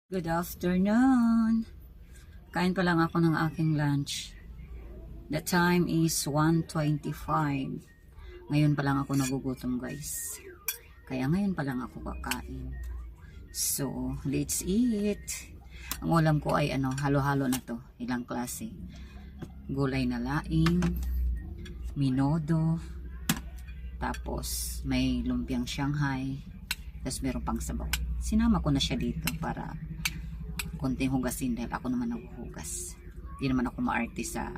Good afternoon. Kain pa lang ako ng aking lunch. The time is 1:25. Ngayon pa lang ako nagugutom, guys. Kaya ngayon pa lang ako kakain. So, let's eat. Ang ulam ko ay halo-halo na to. Ilang klase. Gulay na laing, minodo, tapos may lumpiang Shanghai, tapos meron pang sabaw. Sinama ko na siya dito para konting hugasin dahil ako naman naghuhugas. Hindi naman ako maarte sa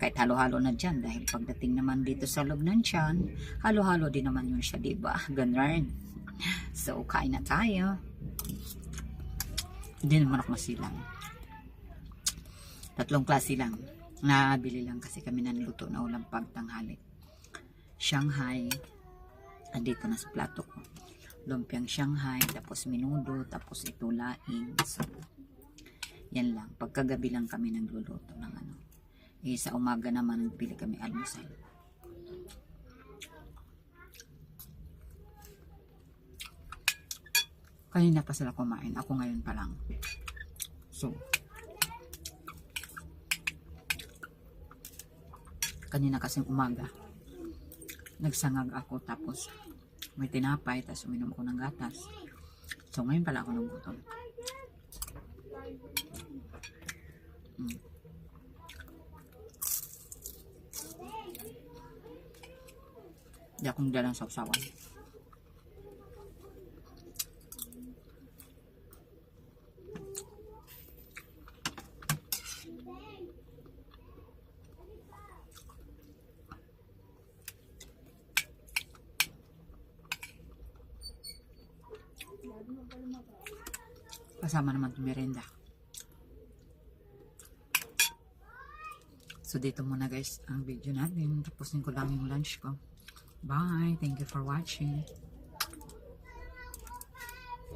kahit halo-halo na dyan dahil pagdating naman dito sa loob ng tiyan, halo-halo din naman yun siya, diba? Ganun. So, kain na tayo. Hindi naman ako masilang. 3 klase lang. Nabili lang kasi kami ng luto na ulam pagtanghali. Shanghai. Andito na sa plato ko. Lumpiang Shanghai, tapos minudo, tapos ito laing. So, yan lang. Pagkagabi lang kami nagluluto ng sa umaga naman nagpili kami almusal. Kanina pa sila kumain. Ako ngayon pa lang. So, kanina kasing umaga, nagsangag ako tapos may tinapay, tapos uminom ako ng gatas. So, ngayon pala ako nagutom. Hindi akong dalang sausawan. Kasama naman itong merenda. So, dito muna guys ang video natin. Tapusin ko lang yung lunch ko. Bye! Thank you for watching.